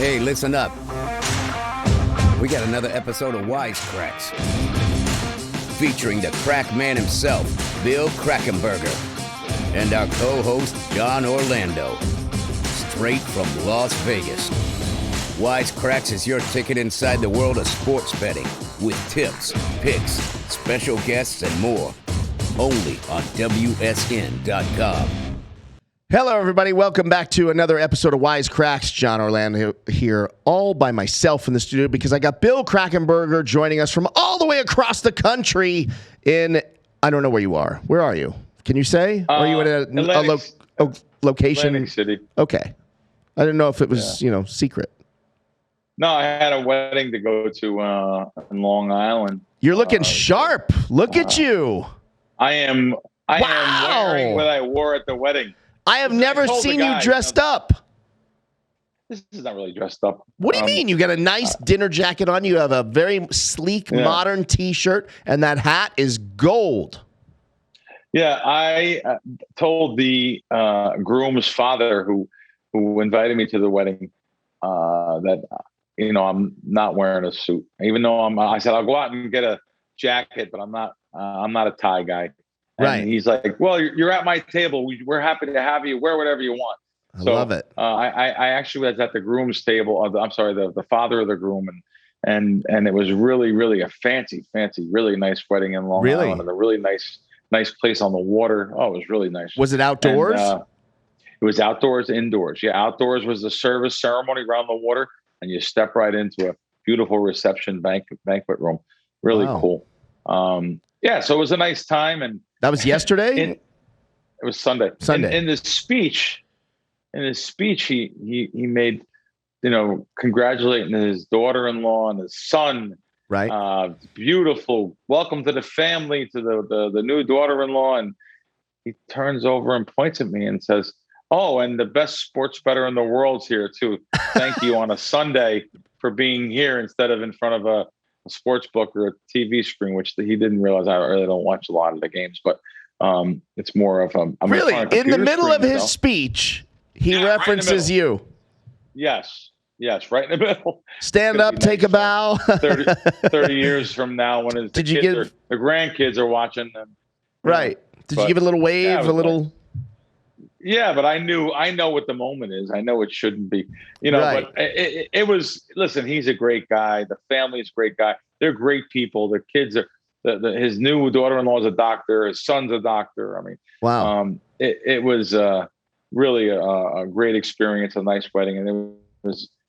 Hey, listen up. We got another episode of Wise Kracks, featuring the crack man himself, Bill Krackomberger, and our co-host, Jon Orlando, straight from Las Vegas. Wise Kracks is your ticket inside the world of sports betting, with tips, picks, special guests, and more. Only on WSN.com. Hello, everybody. Welcome back to another episode of Wise Kracks. Jon Orlando here, all by myself in the studio because I got Bill Krackomberger joining us from all the way across the country in, I don't know where you are. Where are you? Can you say? Are you in a location? Atlantic City. Okay. I didn't know if it was, secret. No, I had a wedding to go to in Long Island. You're looking sharp. Look at you. I am wearing what I wore at the wedding. I have never seen you dressed up. This is not really dressed up. What do you mean? You got a nice dinner jacket on. You have a very sleek, modern T-shirt, and that hat is gold. Yeah, I told the groom's father who invited me to the wedding that I'm not wearing a suit, even though I said I'll go out and get a jacket, but I'm not a tie guy. And right. He's like, well, you're at my table. We're happy to have you. Wear whatever you want. I love it. I actually was at the groom's table. The father of the groom, and it was really, really a fancy, really nice wedding in Long Island, and a really nice place on the water. Oh, it was really nice. Was it outdoors? And, it was outdoors, indoors. Yeah, outdoors was the service ceremony around the water, and you step right into a beautiful reception banquet room. Really cool. So it was a nice time, and that was yesterday. It was Sunday. In his speech, he made, congratulating his daughter-in-law and his son. Right. Beautiful. Welcome to the family, to the new daughter-in-law, and he turns over and points at me and says, "Oh, and the best sports bettor in the world's here too. Thank you on a Sunday for being here instead of in front of a sports book or a TV screen," which he didn't realize. I really don't watch a lot of the games, but it's more of a really in the middle of his speech. He references you. Yes, right in the middle. Stand up, take a bow. 30 years from now, when the grandkids are watching them. Right. Did you give it a little wave, a little? Nice. Yeah, but I know what the moment is. I know it shouldn't be, right. But it was, listen, he's a great guy. The family's a great guy. They're great people. The kids are, his new daughter-in-law is a doctor. His son's a doctor. I mean, wow. It was really a great experience, a nice wedding. And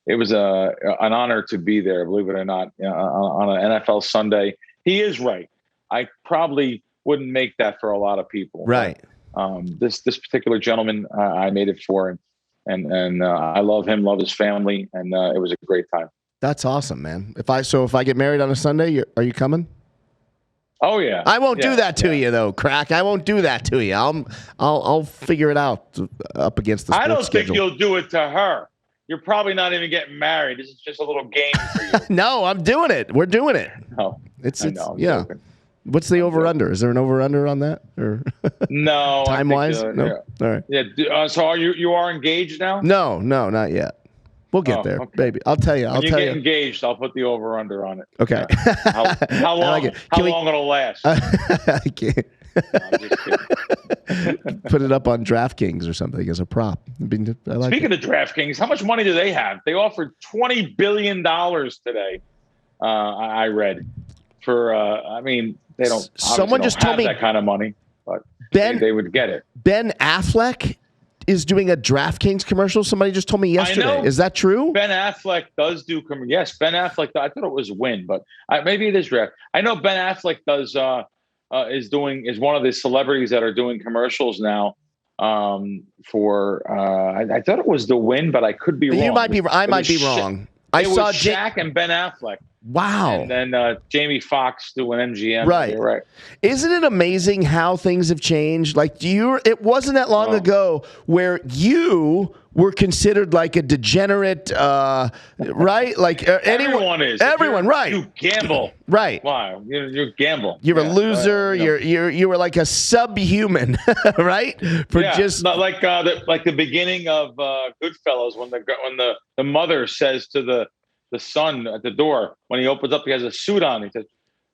it was an honor to be there, believe it or not, on an NFL Sunday. He is right. I probably wouldn't make that for a lot of people. Right. This particular gentleman, I made it for, and I love him, love his family, and it was a great time. That's awesome, man. If I get married on a Sunday, are you coming? Oh yeah. I won't do that to you though, Crack. I won't do that to you. I'll figure it out up against the sports I don't think schedule. you'll do it to her. You're probably not even getting married. This is just a little game for you. No, I'm doing it. We're doing it. No, it's yeah. Joking. What's the over/under? Is there an over/under on that, or no? Time wise, no. Yeah. All right. Yeah. So are you are engaged now? No, not yet. We'll get there, okay. baby. I'll tell you. When you get engaged, I'll put the over/under on it. Okay. How long? Like how long it'll last? I can't. No, I'm just kidding. Put it up on DraftKings or something as a prop. Speaking of DraftKings, how much money do they have? They offered $20 billion today. I read for. They don't. Someone just told me that kind of money, but they would get it. Ben Affleck is doing a DraftKings commercial. Somebody just told me yesterday. Is that true? Ben Affleck does do. Yes, Ben Affleck. I thought it was Win, but maybe it is draft. I know Ben Affleck does. Is one of the celebrities that are doing commercials now. For I thought it was the Win, but I could be wrong. I might be wrong. I saw Shaq and Ben Affleck. Wow. And then Jamie Foxx doing MGM. Right. Right. Isn't it amazing how things have changed? Like it wasn't that long ago where you we're considered like a degenerate, right? Like everyone, right? You gamble, right? Wow, you gamble. You're a loser. Right. You were like a subhuman, right? Just not like the beginning of Goodfellas when the mother says to the son at the door when he opens up, he has a suit on. He says,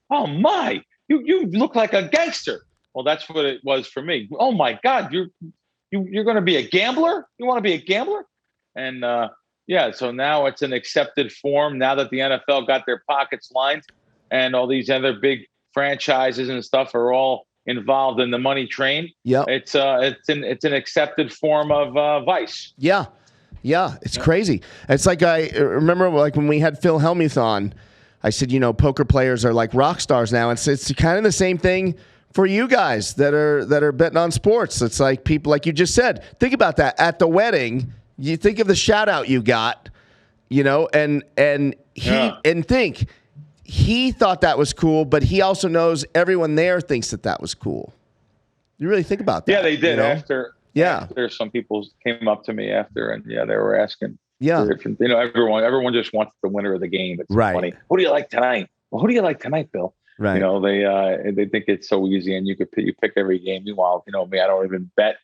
"Oh my, you look like a gangster." Well, that's what it was for me. Oh my God, you're going to be a gambler? You want to be a gambler? And so now it's an accepted form. Now that the NFL got their pockets lined, and all these other big franchises and stuff are all involved in the money train. Yeah, it's an accepted form of vice. Yeah, it's crazy. It's like I remember like when we had Phil Hellmuth on, I said, poker players are like rock stars now. It's kind of the same thing for you guys that are betting on sports. It's like people, like you just said, think about that at the wedding. You think of the shout out you got, and think he thought that was cool, but he also knows everyone there thinks that was cool. You really think about that. Yeah, they did after. Yeah, there's some people came up to me after, and they were asking. Yeah, different, everyone just wants the winner of the game. It's right. Funny. Who do you like tonight? Well, who do you like tonight, Bill? Right. They think it's so easy, and you pick every game. Meanwhile, me, I don't even bet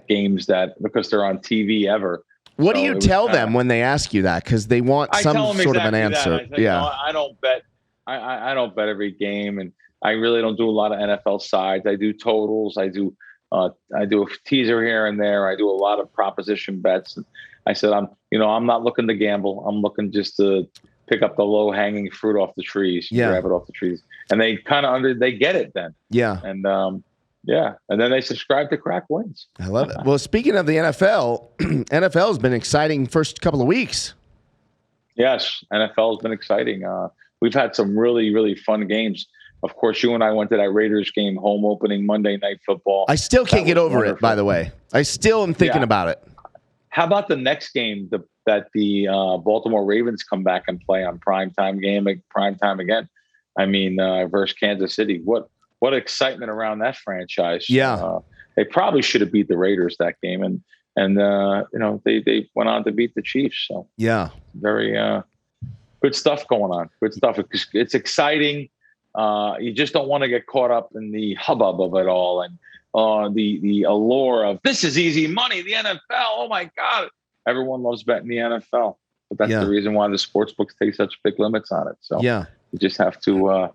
games because they're on TV ever. What do you tell them when they ask you that? Because they want some sort of an answer. I don't bet. I don't bet every game, and I really don't do a lot of NFL sides. I do totals. I do a teaser here and there. I do a lot of proposition bets. And I said, I'm not looking to gamble. I'm looking just to pick up the low hanging fruit off the trees. Grab it off the trees, and they kind of they get it then. Yeah, and and then they subscribe to Crack Wins. I love it. Well, speaking of the NFL, NFL has been exciting first couple of weeks. Yes, NFL has been exciting. We've had some really, really fun games. Of course, you and I went to that Raiders game, home opening Monday Night Football. I still can't get over it, by the way. I still am thinking about it. How about the next game that the Baltimore Ravens come back and play on primetime again? I mean, versus Kansas City. What excitement around that franchise. Yeah. They probably should have beat the Raiders that game. And they went on to beat the Chiefs. So yeah, very good stuff going on. Good stuff. It's exciting. You just don't want to get caught up in the hubbub of it all and the allure of this is easy money, the NFL. Oh my God. Everyone loves betting the NFL. But that's the reason why the sports books take such big limits on it. So you just have to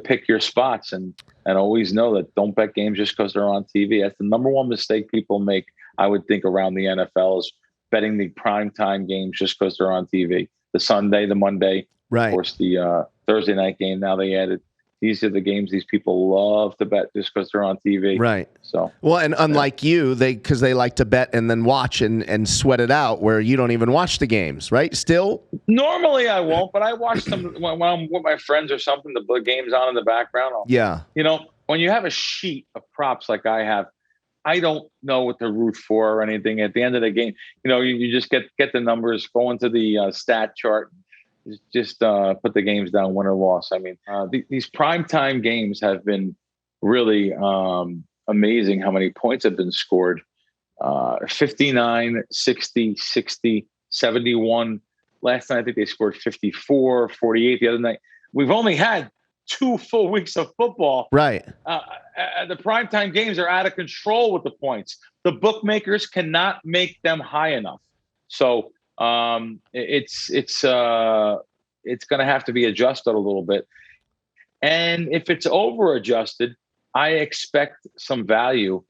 pick your spots and always know that don't bet games just because they're on TV. That's the number one mistake people make, I would think, around the NFL is betting the primetime games just because they're on TV. The Sunday, the Monday, of course, the Thursday night game. Now they added. These are the games these people love to bet just because they're on TV. Right. So and unlike you, because they like to bet and then watch and sweat it out, where you don't even watch the games, right? Still. Normally I won't, but I watch them when I'm with my friends or something. The game's on in the background. When you have a sheet of props like I have, I don't know what to root for or anything. At the end of the game, you just get the numbers, go into the stat chart. Just put the games down, win or loss. I mean, these primetime games have been really amazing how many points have been scored. 59, 60, 60, 71. Last night, I think they scored 54, 48 the other night. We've only had 2 full weeks of football. Right. The primetime games are out of control with the points. The bookmakers cannot make them high enough. So it's going to have to be adjusted a little bit. And if it's over adjusted, I expect some value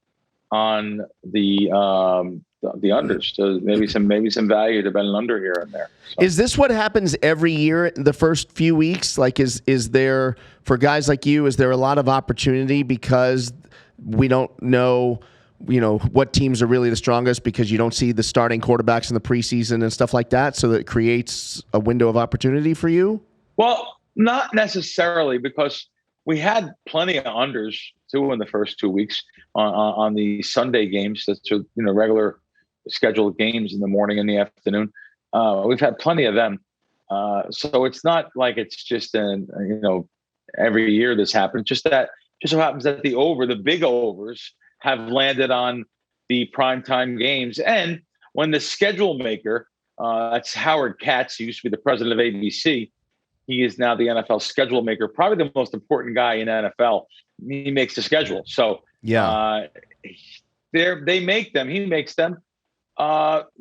on the unders. So maybe some value to bet an under here and there. So. Is this what happens every year the first few weeks? Like, is there, for guys like you, is there a lot of opportunity because we don't know what teams are really the strongest because you don't see the starting quarterbacks in the preseason and stuff like that? So that creates a window of opportunity for you? Well, not necessarily, because we had plenty of unders too in the first 2 weeks on the Sunday games. That's regular scheduled games in the morning and the afternoon. We've had plenty of them. So it's not like it's just every year this happens. Just so happens that the big overs have landed on the primetime games. And when the schedule maker, that's Howard Katz, he used to be the president of ABC. He is now the NFL schedule maker, probably the most important guy in NFL. He makes the schedule. So he makes them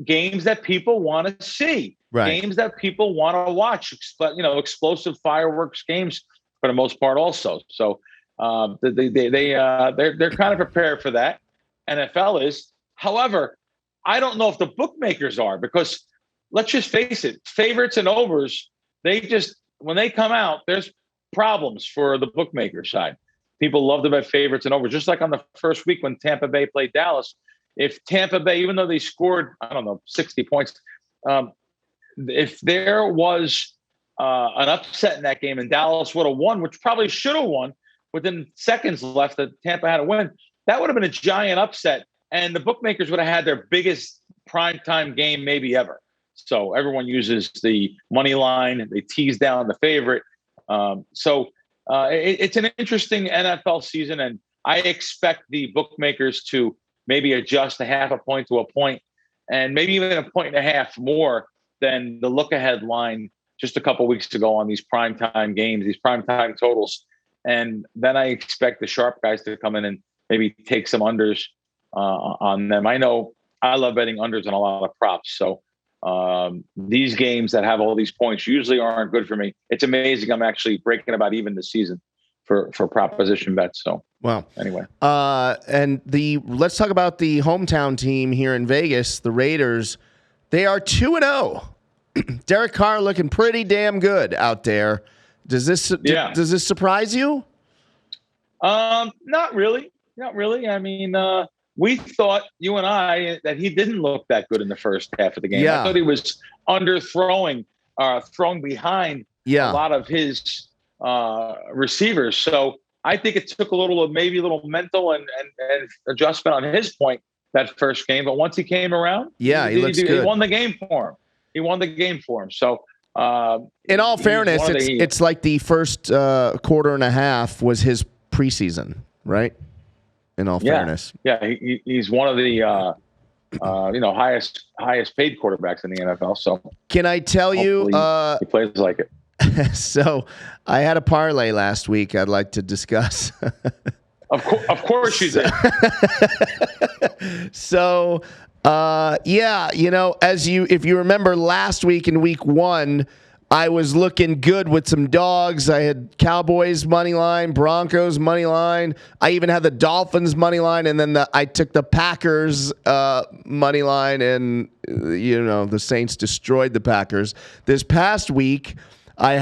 games that people want to see, games that people want to watch, explosive fireworks games for the most part also. So they're kind of prepared for that. NFL is. However, I don't know if the bookmakers are, because let's just face it, favorites and overs, when they come out, there's problems for the bookmaker side. People love to bet favorites and overs, just like on the first week when Tampa Bay played Dallas. If Tampa Bay, even though they scored, 60 points, if there was an upset in that game and Dallas would have won, which probably should have won within seconds left that Tampa had to win, that would have been a giant upset. And the bookmakers would have had their biggest primetime game maybe ever. So everyone uses the money line. They tease down the favorite. It's an interesting NFL season, and I expect the bookmakers to maybe adjust a half a point to a point, and maybe even a point and a half more than the look-ahead line just a couple weeks ago on these primetime games, these primetime totals. And then I expect the sharp guys to come in and maybe take some unders on them. I know I love betting unders on a lot of props. So these games that have all these points usually aren't good for me. It's amazing I'm actually breaking about even this season for proposition bets. So anyway. Let's talk about the hometown team here in Vegas, the Raiders. They are 2-0. Derek Carr looking pretty damn good out there. Does this surprise you? Not really. I mean, we thought, you and I, that he didn't look that good in the first half of the game. I thought he was underthrowing, throwing behind a lot of his receivers. So I think it took a little mental and adjustment on his point that first game. But once he came around, he looks good. He won the game for him. So in all fairness, it's like the first quarter and a half was his preseason, right? In all fairness. Yeah, he's one of the highest paid quarterbacks in the NFL. So can I tell you he plays like it. So I had a parlay last week I'd like to discuss. Of course you did. So if you remember last week in week 1, I was looking good with some dogs. I had Cowboys money line, Broncos money line. I even had the Dolphins money line, and then I took the Packers money line, and the Saints destroyed the Packers. This past week, I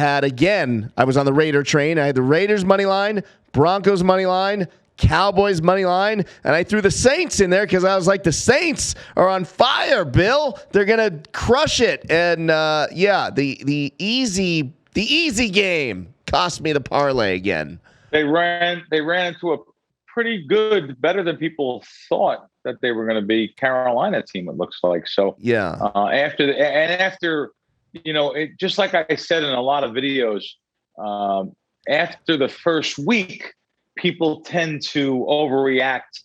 was on the Raider train. I had the Raiders money line, Broncos money line, Cowboys money line, and I threw the Saints in there because I was like, the Saints are on fire, Bill. They're gonna crush it. And the easy game cost me the parlay again. They ran into a pretty good, better than people thought that they were going to be, Carolina team, it looks like. So after just like I said in a lot of videos, after the first week, people tend to overreact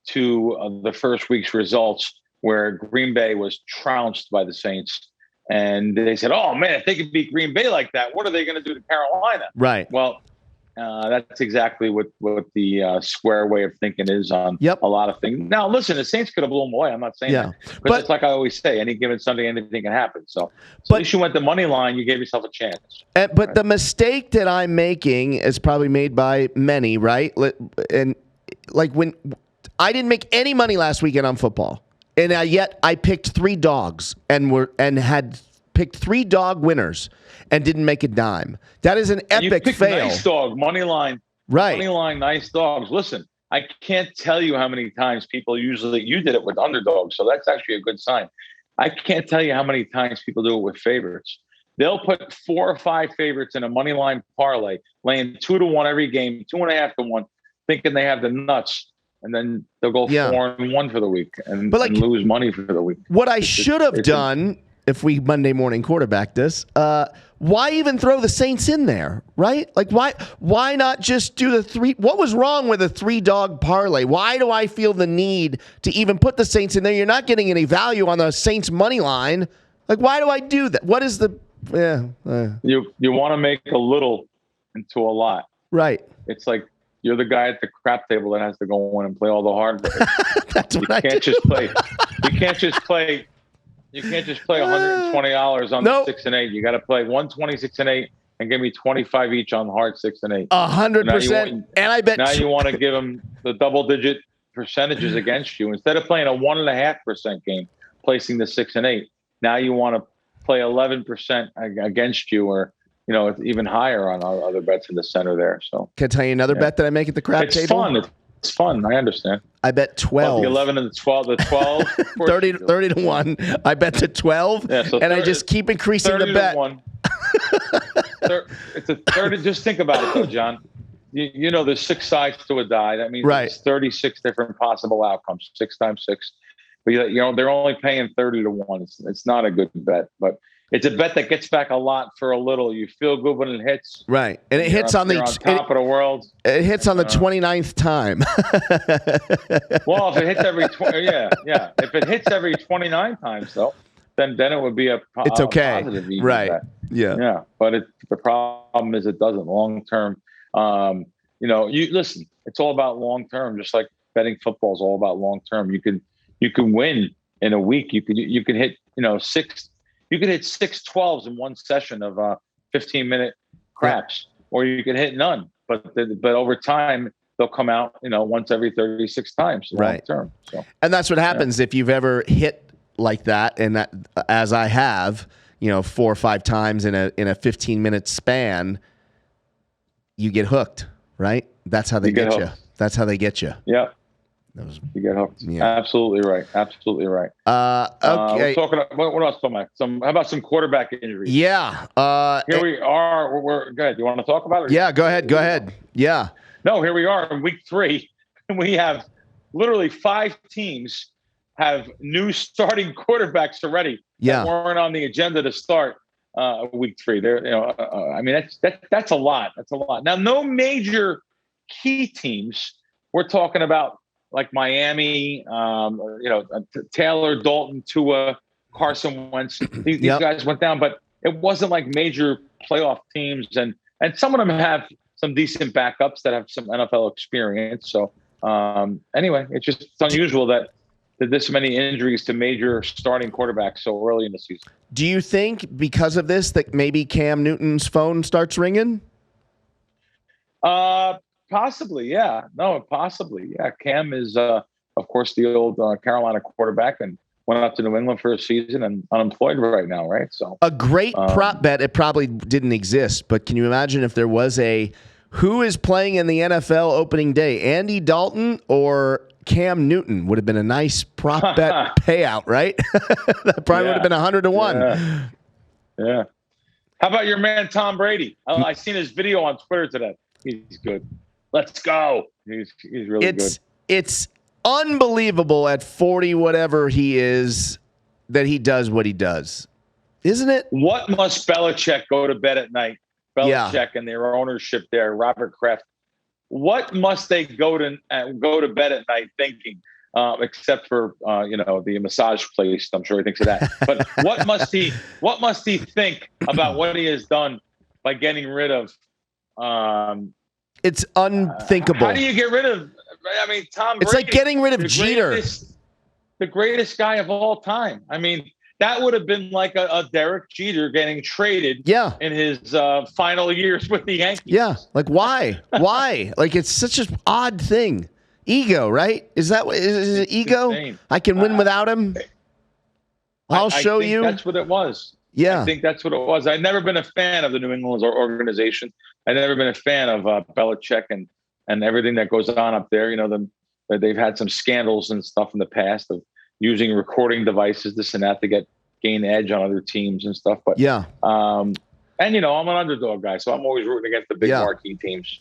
to the first week's results, where Green Bay was trounced by the Saints. And they said, oh, man, if they could beat Green Bay like that, what are they going to do to Carolina? Right. Well, that's exactly what the square way of thinking is on a lot of things. Now, listen, the Saints could have blown them away. I'm not saying that. But it's like I always say, any given Sunday, anything can happen. So at least you went the money line. You gave yourself a chance. But the mistake that I'm making is probably made by many, right? And like when I didn't make any money last weekend on football, and yet I picked 3 dogs and had picked 3 dog winners and didn't make a dime. That is an epic fail. Nice dog, money line. Right. Money line, nice dogs. Listen, I can't tell you how many times you did it with underdogs, so that's actually a good sign. I can't tell you how many times people do it with favorites. They'll put 4 or 5 favorites in a money line parlay, laying 2-1 every game, 2.5-1, thinking they have the nuts. And then they'll go 4-1 for the week and lose money for the week. What I should have done, if we Monday morning quarterback this, why even throw the Saints in there, right? Like, why not just do the 3? What was wrong with a 3-dog parlay? Why do I feel the need to even put the Saints in there? You're not getting any value on the Saints money line. Like, why do I do that? What is the You want to make a little into a lot, right? It's like you're the guy at the crap table that has to go in and play all the hard work. That's what I do. You can't just play $120 on the 6 and 8. You got to play 126 and 8 and give me 25 each on hard 6 and 8. 100%. And I bet now you want to give them the double-digit percentages against you instead of playing a 1.5% game, placing the 6 and 8. Now you want to play 11% against you, or it's even higher on our other bets in the center there. So can I tell you another bet that I make at the crap table? It's fun. I understand. I bet 12. The 11 and the 12. The 12. 30 to 1. I bet to 12, yeah, so and I just keep increasing the bet. 1. It's a 30. Just think about it, though, John. There's 6 sides to a die. That means there's 36 different possible outcomes. 6 times 6. But they're only paying 30 to 1. It's not a good bet, but it's a bet that gets back a lot for a little. You feel good when it hits. Right. And it hits on top of the world. It hits on the 29th time. Well, if it hits every if it hits every 29 times though, then it would be it's okay. Positive right. Bet. Yeah. But the problem is it doesn't long term. You listen, it's all about long term, just like betting football is all about long term. You can win in a week. You can hit, 6. You could hit 6 12s in one session of 15-minute craps, or you could hit none. But over time, they'll come out, once every 36 times long term. So, and that's what happens if you've ever hit like that, and that, as I have, 4 or 5 times in a 15-minute span, you get hooked, right? That's how they get you. That's how they get you. Yeah. You get hooked. Yeah. Absolutely right. Absolutely right. Okay. We're talking about, what else, Mike? How about some quarterback injuries? Yeah. Here we are. We're good. You want to talk about it? Yeah. Go ahead. Yeah. No, here we are in week 3, and we have literally 5 teams have new starting quarterbacks already. Yeah. That weren't on the agenda to start week 3. There, that's a lot. That's a lot. Now, no major key teams. We're talking about like Miami, Taylor, Dalton, Tua, Carson Wentz. These guys went down, but it wasn't like major playoff teams, and some of them have some decent backups that have some NFL experience. So anyway, it's unusual that this many injuries to major starting quarterbacks so early in the season. Do you think because of this that maybe Cam Newton's phone starts ringing? Possibly, yeah. No, possibly, yeah. Cam is, of course, the old Carolina quarterback, and went up to New England for a season and unemployed right now, right? So a great prop bet. It probably didn't exist, but can you imagine if there was who is playing in the NFL opening day? Andy Dalton or Cam Newton would have been a nice prop bet payout, right? That probably would have been 100 to 1. Yeah. How about your man Tom Brady? I seen his video on Twitter today. He's good. Let's go. He's really good. It's unbelievable at 40 whatever he is that he does what he does, isn't it? What must Belichick go to bed at night? Belichick and their ownership there, Robert Kraft. What must they go to bed at night thinking? Except for the massage place, I'm sure he thinks of that. But what must he think about what he has done by getting rid of? It's unthinkable. How do you get rid of? Tom Brady. It's like getting rid of Jeter, the greatest guy of all time. That would have been like a Derek Jeter getting traded. Yeah. In his final years with the Yankees. Yeah. Like why? Why? Like it's such an odd thing. Ego, right? Is it ego? Insane. I can win without him. I'll show you. That's what it was. Yeah. I think that's what it was. I've never been a fan of the New England organization. I've never been a fan of Belichick and everything that goes on up there. They've had some scandals and stuff in the past of using recording devices, this and that, to gain edge on other teams and stuff. But yeah. I'm an underdog guy, so I'm always rooting against the big marquee teams.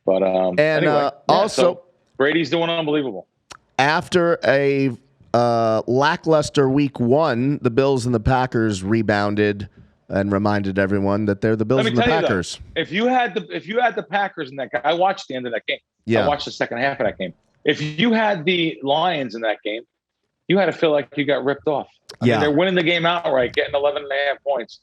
But also Brady's doing unbelievable. After a lackluster week 1, the Bills and the Packers rebounded and reminded everyone that they're the Bills and the Packers. If you had the Packers in that game, I watched the end of that game. Yeah. I watched the second half of that game. If you had the Lions in that game, you had to feel like you got ripped off. I mean, they're winning the game outright, getting 11.5 points,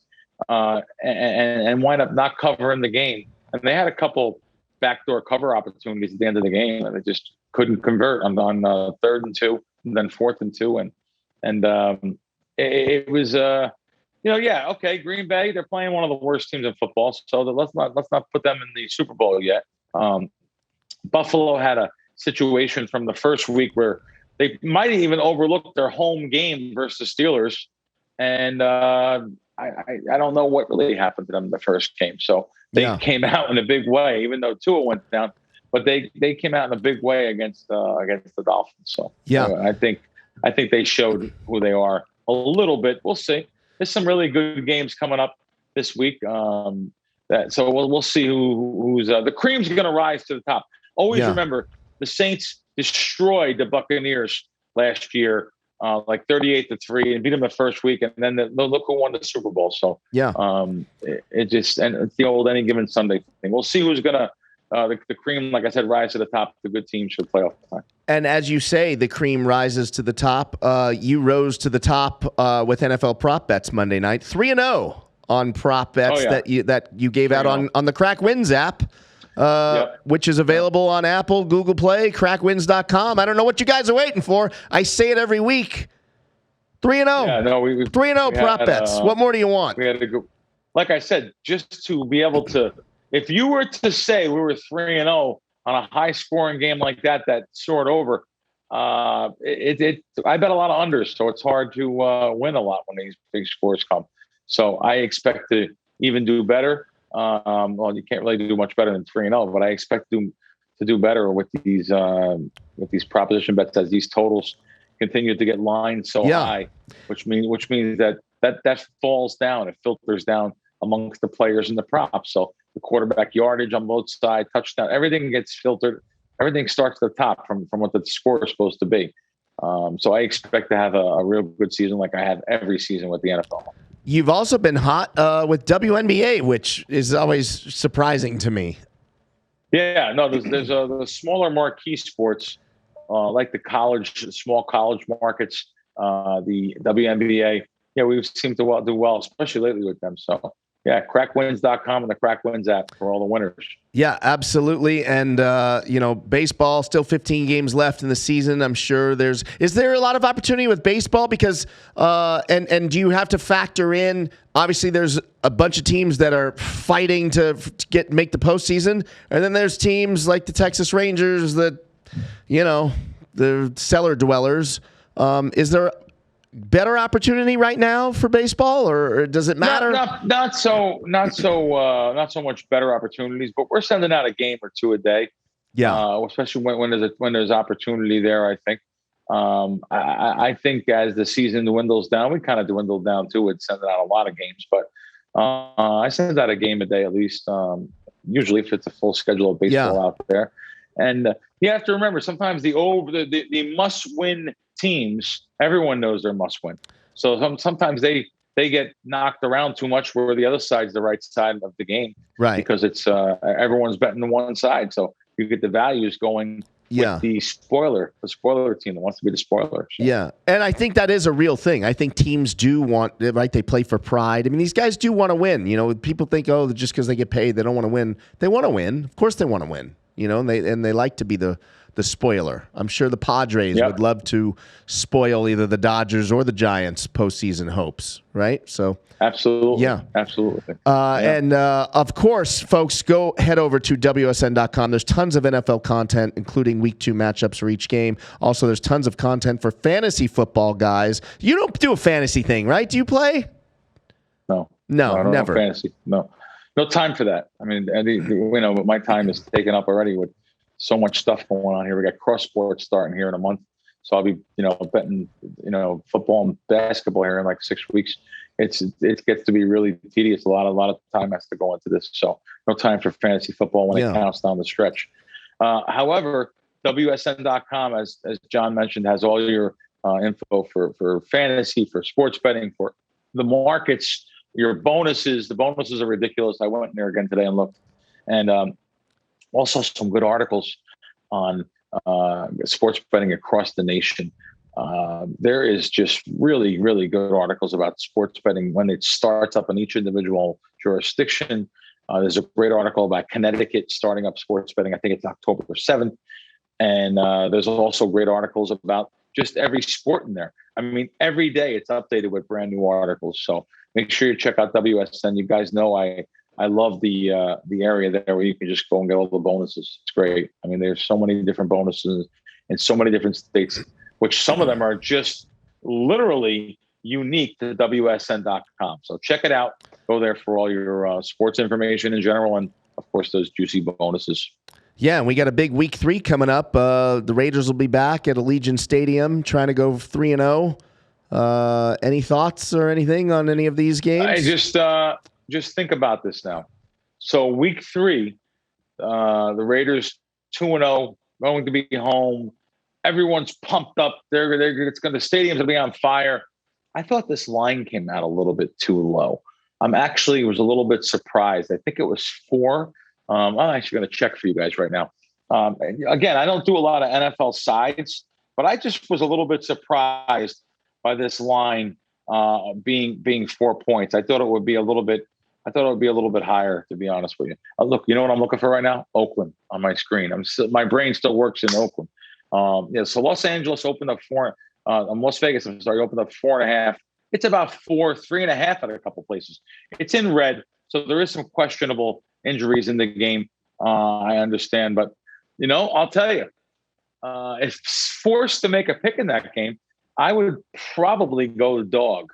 and wind up not covering the game. And they had a couple backdoor cover opportunities at the end of the game, and they just couldn't convert on 3rd and 2, and then 4th and 2, and it was okay. Green Bay, they're playing one of the worst teams in football, so let's not put them in the Super Bowl yet. Buffalo had a situation from the first week where they might even overlook their home game versus Steelers, and I don't know what really happened to them in the first game. So they came out in a big way, even though Tua went down. But they came out in a big way against the Dolphins. So I think they showed who they are a little bit. We'll see. There's some really good games coming up this week. So we'll see who's the cream's going to rise to the top. Always remember the Saints destroyed the Buccaneers last year, like 38-3, and beat them the first week, and then look who won the Super Bowl. So it's the old any given Sunday thing. We'll see who's gonna the cream, like I said, rise to the top. The good team should play off the time. And as you say, the cream rises to the top. You rose to the top with NFL prop bets Monday night, 3-0 on prop bets that you gave out on the Crack Wins app. Which is available on Apple, Google Play, crackwins.com. I don't know what you guys are waiting for. I say it every week. 3-0. Yeah, no, 3-0 prop bets. What more do you want? We had to go. Like I said, just to be able to, if you were to say we were 3-0 on a high scoring game like that soared over, I bet a lot of unders, so it's hard to win a lot when these big scores come. So I expect to even do better. Well, you can't really do much better than 3-0, but I expect to do better with these proposition bets as these totals continue to get lined so high, which means that falls down. It filters down amongst the players and the props. So the quarterback yardage on both sides, touchdown, everything gets filtered. Everything starts at the top from what the score is supposed to be. So I expect to have a real good season like I have every season with the NFL. You've also been hot with WNBA, which is always surprising to me. Yeah, no, there's the smaller marquee sports like the small college markets, the WNBA. Yeah, we've seemed to do well, especially lately with them. So yeah, crackwins.com and the Crackwins app for all the winners. Yeah, absolutely. And, baseball, still 15 games left in the season. I'm sure is there a lot of opportunity with baseball? Because, and do you have to factor in, obviously there's a bunch of teams that are fighting to make the postseason. And then there's teams like the Texas Rangers that, the cellar dwellers. Is there better opportunity right now for baseball, or does it matter? Not so much better opportunities, but we're sending out a game or two a day. Yeah, especially when there's opportunity there. I think. I think as the season dwindles down, we kind of dwindled down too. It's sending out a lot of games, but I send out a game a day at least. Usually, if it's a full schedule of baseball out there, and you have to remember sometimes the must-win teams, everyone knows they're must win. So sometimes they get knocked around too much where the other side's the right side of the game. Right. Because it's everyone's betting on one side. So you get the values going with the spoiler team that wants to be the spoiler. So. Yeah. And I think that is a real thing. I think teams do want, right? They play for pride. I mean, these guys do want to win. People think, just because they get paid, they don't want to win. They want to win. Of course they want to win. And they like to be the spoiler. I'm sure the Padres would love to spoil either the Dodgers or the Giants' postseason hopes, right? So absolutely, absolutely. And of course, folks, go head over to WSN.com. There's tons of NFL content, including Week 2 matchups for each game. Also, there's tons of content for fantasy football guys. You don't do a fantasy thing, right? Do you play? No, never. Fantasy, no time for that. I mean, my time is taken up already with so much stuff going on here. We got cross sports starting here in a month. So I'll be, betting, football and basketball here in like 6 weeks. It gets to be really tedious. A lot of time has to go into this. So no time for fantasy football when it counts down the stretch. However, WSN.com, as John mentioned, has all your info for fantasy, for sports betting, for the markets, your bonuses. The bonuses are ridiculous. I went in there again today and looked, and also some good articles on sports betting across the nation. There is just really, really good articles about sports betting when it starts up in each individual jurisdiction. There's a great article about Connecticut starting up sports betting. I think it's October 7th. And there's also great articles about just every sport in there. I mean, every day it's updated with brand new articles. So make sure you check out WSN. You guys know I love the area there where you can just go and get all the bonuses. It's great. I mean, there's so many different bonuses in so many different states, which some of them are just literally unique to WSN.com. So check it out. Go there for all your sports information in general, and of course those juicy bonuses. Yeah, and we got a big week 3 coming up. The Raiders will be back at Allegiant Stadium trying to go 3-0. Any thoughts or anything on any of these games? I just think about this now. So week 3, the Raiders 2-0, going to be home. Everyone's pumped up. The stadium's gonna be on fire. I thought this line came out a little bit too low. I'm actually was a little bit surprised. I think it was 4. I'm actually going to check for you guys right now. Again, I don't do a lot of NFL sides, but I just was a little bit surprised by this line being 4 points. I thought it would be a little bit higher, to be honest with you. Look, you know what I'm looking for right now? Oakland on my screen. My brain still works in Oakland. So Los Angeles opened up 4. Las Vegas, I'm sorry, opened up 4.5. It's about 3.5 at a couple places. It's in red, so there is some questionable injuries in the game. I understand, but I'll tell you, if forced to make a pick in that game, I would probably go the dog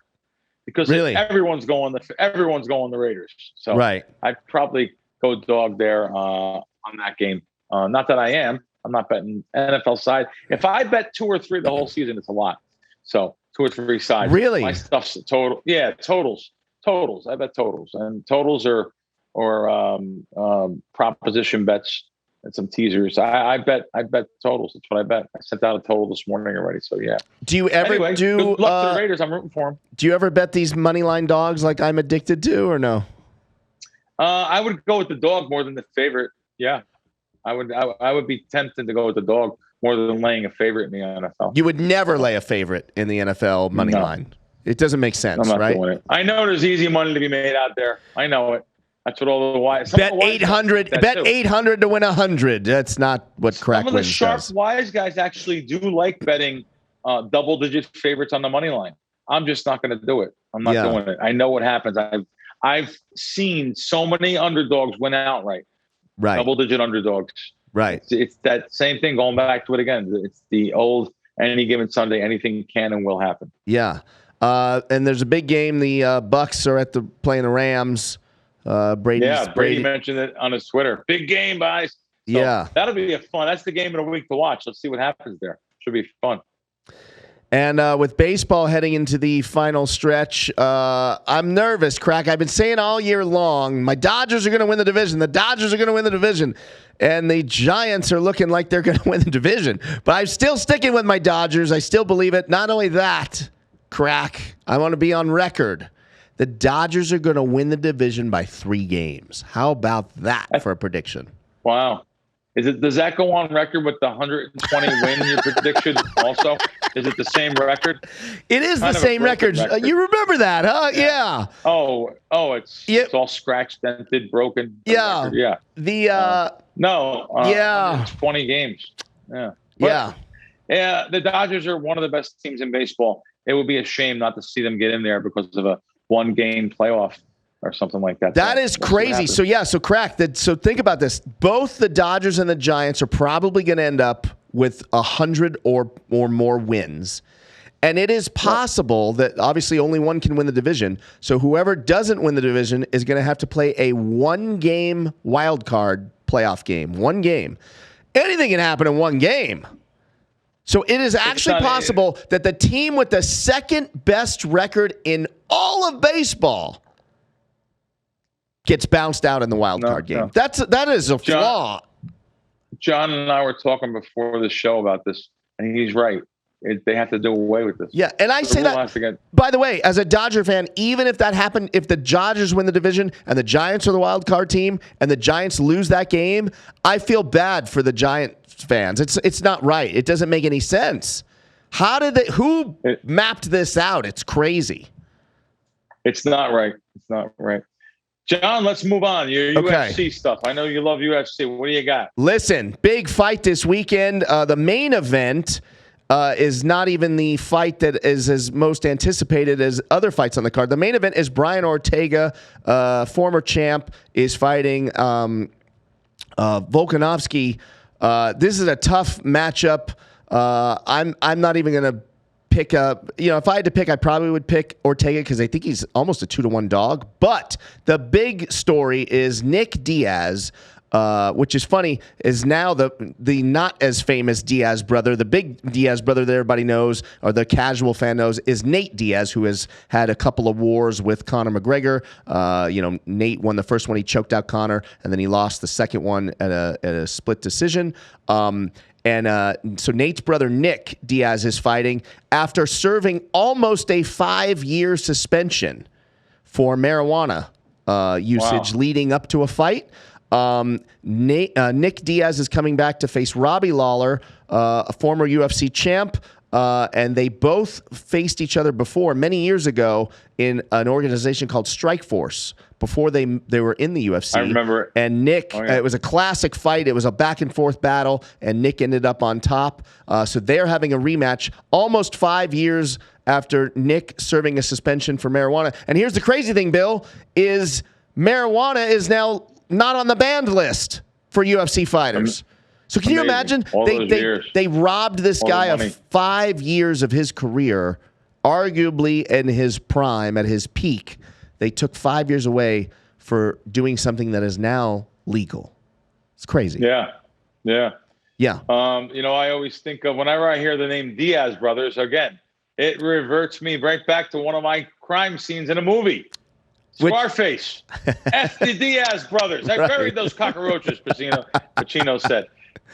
because really? everyone's going the Raiders. So right. I'd probably go dog there on that game. Not that I am. I'm not betting NFL side. If I bet 2 or 3 the whole season, it's a lot. So 2 or 3 sides. Really? My stuff's total. Yeah, totals. I bet totals, and totals or proposition bets and some teasers. I bet totals. That's what I bet. I sent out a total this morning already. So yeah. Do you ever good luck to the Raiders? I'm rooting for them. Do you ever bet these money line dogs like I'm addicted to, or no? I would go with the dog more than the favorite. Yeah, I would be tempted to go with the dog more than laying a favorite in the NFL. You would never lay a favorite in the NFL money line. It doesn't make sense, I'm not right? doing it. I know there's easy money to be made out there. I know it. That's what all the wise. Bet 800. Bet 800 to win 100. That's not what Crack Some of the wins sharp does. wise guys actually do like betting double-digit favorites on the money line. I'm just not going to do it. I'm not doing it. I know what happens. I've seen so many underdogs win outright. Right. Double-digit underdogs. Right. It's that same thing. Going back to it again. It's the old any given Sunday, anything can and will happen. Yeah. And there's a big game. The Bucks are playing the Rams. Brady mentioned it on his Twitter. Big game, guys. So yeah. That'll be fun. That's the game of the week to watch. Let's see what happens there. Should be fun. And with baseball heading into the final stretch, I'm nervous, Crack. I've been saying all year long, my Dodgers are going to win the division. The Dodgers are going to win the division. And the Giants are looking like they're going to win the division. But I'm still sticking with my Dodgers. I still believe it. Not only that, Crack, I want to be on record. The Dodgers are going to win the division by 3 games. How about that for a prediction? Wow. Does that go on record with the 120 win your prediction also? Is it the same record? It is the same record. You remember that, huh? Yeah. It's all scratched, dented, broken. Yeah. Record. Yeah. Yeah. 20 games. Yeah. Yeah. The Dodgers are one of the best teams in baseball. It would be a shame not to see them get in there because of a 1-game playoff or something like that. That is crazy. So Crack. So think about this. Both the Dodgers and the Giants are probably going to end up with 100 or more wins. And it is possible that obviously only one can win the division. So whoever doesn't win the division is going to have to play a 1-game wild card playoff game. 1 game. Anything can happen in 1 game. So it is actually possible that the team with the second best record in all of baseball gets bounced out in the wild card game. That is a flaw. John and I were talking before the show about this, and he's right. they have to do away with this. Yeah, and I say that, by the way, as a Dodger fan, even if that happened, if the Dodgers win the division and the Giants are the wild card team and the Giants lose that game, I feel bad for the Giants fans. It's not right. It doesn't make any sense. Who mapped this out? It's crazy. It's not right. It's not right. John, let's move on. Your UFC stuff. I know you love UFC. What do you got? Listen, big fight this weekend. The main event is not even the fight that is as most anticipated as other fights on the card. The main event is Brian Ortega, former champ, is fighting Volkanovski. This is a tough matchup. I'm not even going to pick if I had to pick, I probably would pick Ortega because I think he's almost a 2-1 dog. But the big story is Nick Diaz, which is funny, is now the not as famous Diaz brother. The big Diaz brother that everybody knows, or the casual fan knows, is Nate Diaz, who has had a couple of wars with Conor McGregor. Nate won the first one. He choked out Conor, and then he lost the second one at a split decision. So Nate's brother, Nick Diaz, is fighting after serving almost a 5-year suspension for marijuana usage leading up to a fight. Nick Diaz is coming back to face Robbie Lawler, a former UFC champ, and they both faced each other before many years ago in an organization called Strikeforce before they were in the UFC. I remember. And Nick, it was a classic fight. It was a back and forth battle, and Nick ended up on top. So they're having a rematch almost 5 years after Nick serving a suspension for marijuana. And here's the crazy thing, Bill, is marijuana is now not on the banned list for UFC fighters. So can you imagine? They robbed this guy of 5 years of his career, arguably in his prime, at his peak. They took 5 years away for doing something that is now legal. It's crazy. Yeah. I always think of, whenever I hear the name Diaz brothers, again, it reverts me right back to one of my crime scenes in a movie. Scarface. F the Diaz brothers. I buried those cockroaches, Pacino said.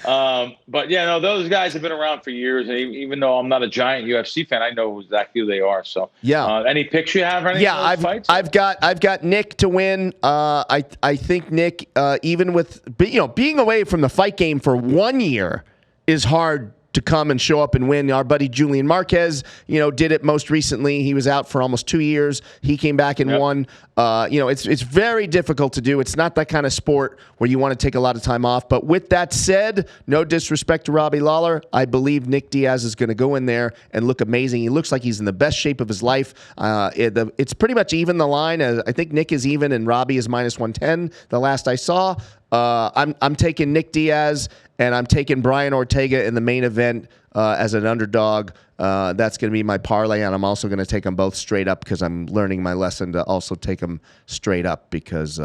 But yeah, no, those guys have been around for years, and even though I'm not a giant UFC fan, I know exactly who they are. So any picks you have? I've got Nick to win. I think Nick, even with being away from the fight game for 1 year, is hard to come and show up and win. Our buddy Julian Marquez, did it most recently. He was out for almost 2 years. He came back and won. It's very difficult to do. It's not that kind of sport where you want to take a lot of time off. But with that said, no disrespect to Robbie Lawler, I believe Nick Diaz is going to go in there and look amazing. He looks like he's in the best shape of his life. It's pretty much even the line. I think Nick is even and Robbie is -110 the last I saw. I'm taking Nick Diaz, and I'm taking Brian Ortega in the main event as an underdog. That's going to be my parlay, and I'm also going to take them both straight up because I'm learning my lesson to also take them straight up. Because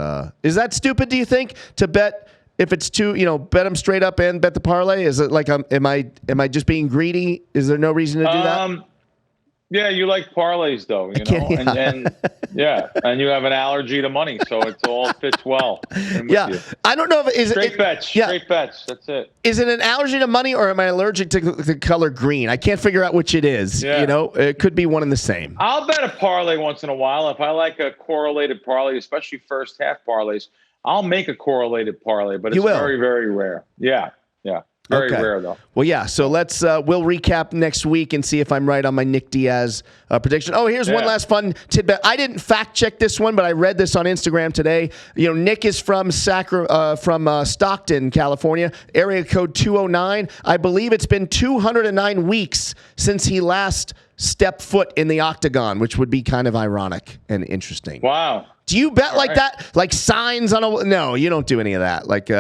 is that stupid? Do you think to bet if it's bet them straight up and bet the parlay? Is it like am I just being greedy? Is there no reason to do that? Yeah, you like parlays though, and you have an allergy to money, so it all fits well. I don't know if straight bets. That's it. Is it an allergy to money, or am I allergic to the color green? I can't figure out which it is. It could be one and the same. I'll bet a parlay once in a while if I like a correlated parlay, especially first half parlays. I'll make a correlated parlay, but it's very, very rare. Yeah. Very rare, though. Well, so let's we'll recap next week and see if I'm right on my Nick Diaz prediction. Oh, here's one last fun tidbit. I didn't fact check this one, but I read this on Instagram today. Nick is from Stockton, California, area code 209. I believe it's been 209 weeks since he last stepped foot in the octagon, which would be kind of ironic and interesting. Wow. Do you bet that? Like signs on a... No, you don't do any of that. Like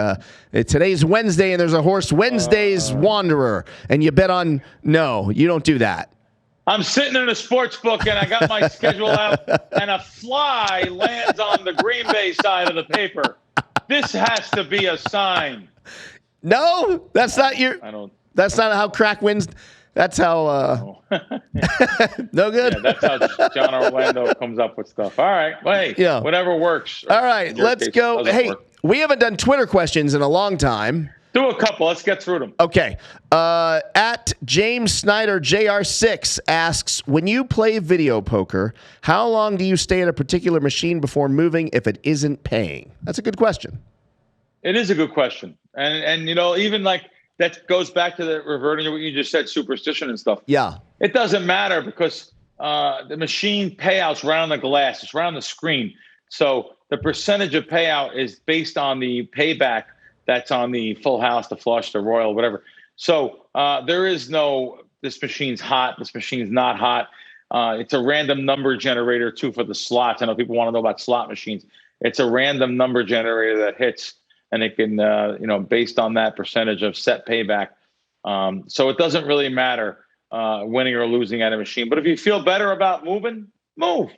today's Wednesday and there's a horse Wednesday's Wanderer, and you bet on... No, you don't do that. I'm sitting in a sports book and I got my schedule out and a fly lands on the Green Bay side of the paper. This has to be a sign. No, that's not your... That's not how Crack wins... That's how. No good. Yeah, that's how Jon Orlando comes up with stuff. All right. Whatever works. All right. Let's go. Hey, we haven't done Twitter questions in a long time. Do a couple. Let's get through them. Okay. At James Snyder JR6 asks, when you play video poker, how long do you stay at a particular machine before moving if it isn't paying? That's a good question. It is a good question. And even like that goes back to the reverting to what you just said, superstition and stuff. Yeah. It doesn't matter because the machine payouts right on the glass. It's right on the screen. So the percentage of payout is based on the payback that's on the full house, the flush, the royal, whatever. So there is no, this machine's hot, this machine's not hot. It's a random number generator too for the slots. I know people want to know about slot machines. It's a random number generator that hits, and it can, based on that percentage of set payback. So it doesn't really matter winning or losing at a machine. But if you feel better about moving, move.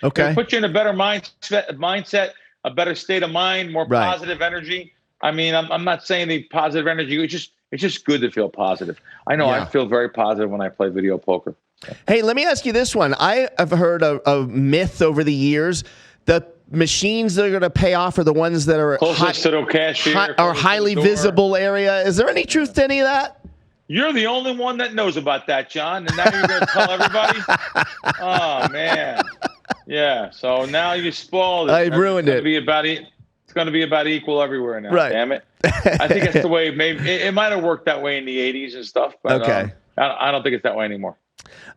Okay. It'll put you in a better mindset, a better state of mind, more positive energy. I mean, I'm not saying the positive energy. It's just good to feel positive. I know I feel very positive when I play video poker. Hey, let me ask you this one. I have heard a myth over the years. The machines that are going to pay off are the ones that are closest to the cashier, or highly visible area. Is there any truth to any of that? You're the only one that knows about that, John. And now you're going to tell everybody? Oh, man. Yeah. So now you spoiled it. I ruined it. It's going to be about equal everywhere now. Right. Damn it. I think that's the way. Maybe it might have worked that way in the 80s and stuff. But, okay. I don't think it's that way anymore.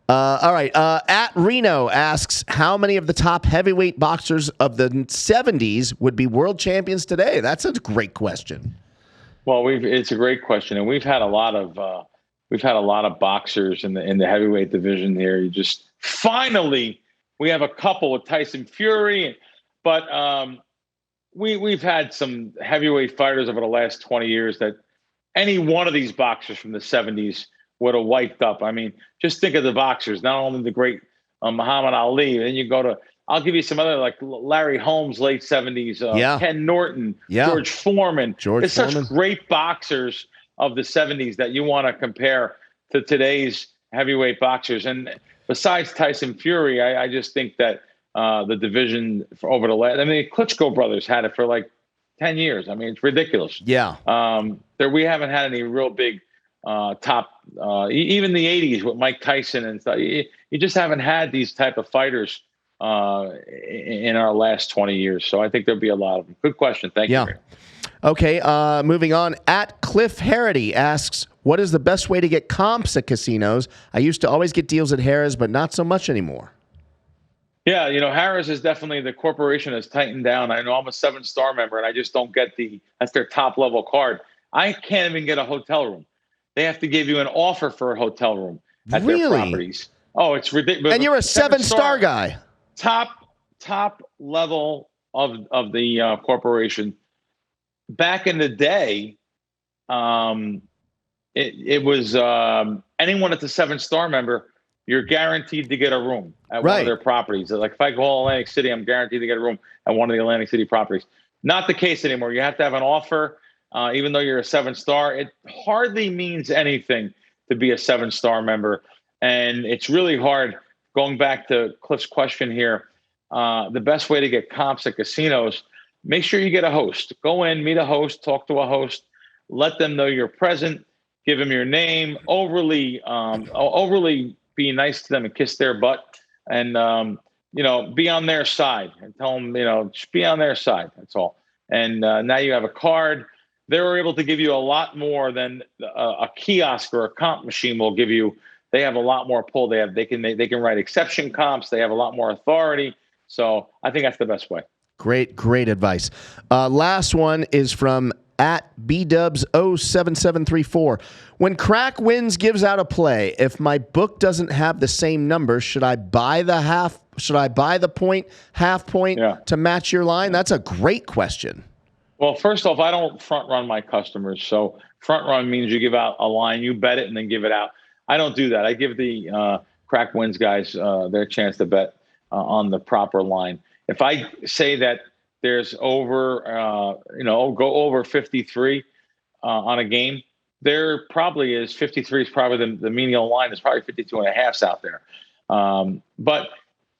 All right. At Reno asks, how many of the top heavyweight boxers of the 70s would be world champions today? That's a great question. Well, it's a great question, and we've had a lot of boxers in the heavyweight division here. You just finally we have a couple with Tyson Fury, but we've had some heavyweight fighters over the last 20 years that any one of these boxers from the 70s would have wiped up. I mean, just think of the boxers, not only the great Muhammad Ali, and you go to, I'll give you some other, like Larry Holmes, late 70s, Ken Norton, George Foreman. There's such great boxers of the 70s that you want to compare to today's heavyweight boxers. And besides Tyson Fury, I just think that the division for over the last, Klitschko brothers had it for like 10 years. I mean, it's ridiculous. Yeah. We haven't had any real big top, even the 80s with Mike Tyson and stuff. You just haven't had these type of fighters in our last 20 years. So I think there'll be a lot of them. Good question. Thank you. Okay. Moving on. At Cliff Harity asks, what is the best way to get comps at casinos? I used to always get deals at Harrah's, but not so much anymore. Yeah. Harrah's is definitely, the corporation has tightened down. I know I'm a 7-star member and I just don't get that's their top level card. I can't even get a hotel room. They have to give you an offer for a hotel room at their properties. Oh, it's ridiculous. And you're a 7-star guy. Top level of the corporation. Back in the day, it was anyone that's a 7-star member, you're guaranteed to get a room at one of their properties. Like if I call Atlantic City, I'm guaranteed to get a room at one of the Atlantic City properties. Not the case anymore. You have to have an offer, even though you're a 7-star. It hardly means anything to be a 7-star member, and it's really hard. Going back to Cliff's question here, the best way to get comps at casinos, make sure you get a host. Go in, meet a host, talk to a host, let them know you're present, give them your name, overly be nice to them and kiss their butt, and be on their side and tell them, just be on their side. That's all. And now you have a card. They're able to give you a lot more than a kiosk or a comp machine will give you. They have a lot more pull. They can write exception comps. They have a lot more authority. So I think that's the best way. Great advice. Last one is from at BDubs07734. When Crack Wins gives out a play, if my book doesn't have the same number, should I buy the point, half point to match your line? That's a great question. Well, first off, I don't front run my customers. So front run means you give out a line, you bet it, and then give it out. I don't do that. I give the Crack Wins guys their chance to bet on the proper line. If I say that there's over, go over 53 on a game, there probably is 53 is probably the menial line. There's probably 52 and a halfs out there. But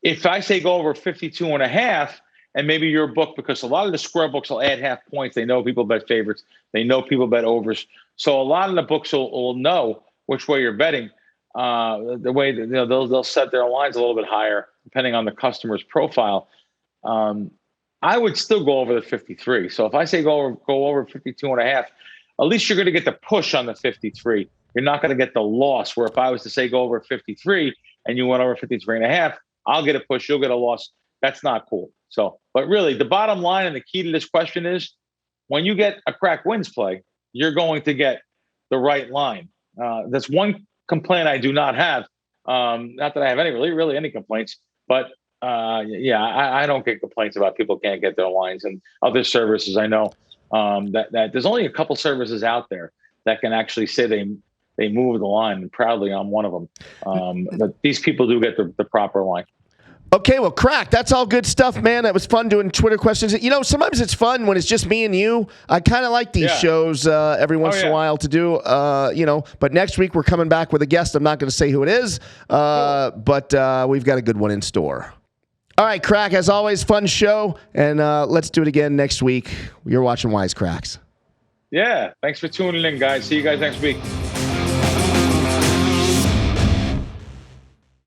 if I say go over 52 and a half, and maybe your book, because a lot of the square books will add half points. They know people bet favorites. They know people bet overs. So a lot of the books will know which way you're betting. The way that, they'll set their lines a little bit higher depending on the customer's profile. I would still go over the 53. So if I say go over 52.5, at least you're going to get the push on the 53. You're not going to get the loss, where if I was to say go over 53 and you went over 53.5, I'll get a push, you'll get a loss. That's not cool. So, but really the bottom line and the key to this question is, when you get a crack wins play, you're going to get the right line. That's one complaint I do not have. Not that I have any really any complaints, but I don't get complaints about people can't get their lines. And other services, I know that there's only a couple services out there that can actually say they move the line, and proudly I'm one of them. But these people do get the proper line. Okay, well, Crack, that's all good stuff, man. That was fun doing Twitter questions. Sometimes it's fun when it's just me and you. I kind of like these shows every once in a while to do, But next week we're coming back with a guest. I'm not going to say who it is, but we've got a good one in store. All right, Crack, as always, fun show, and let's do it again next week. You're watching Wise Kracks. Yeah, thanks for tuning in, guys. See you guys next week.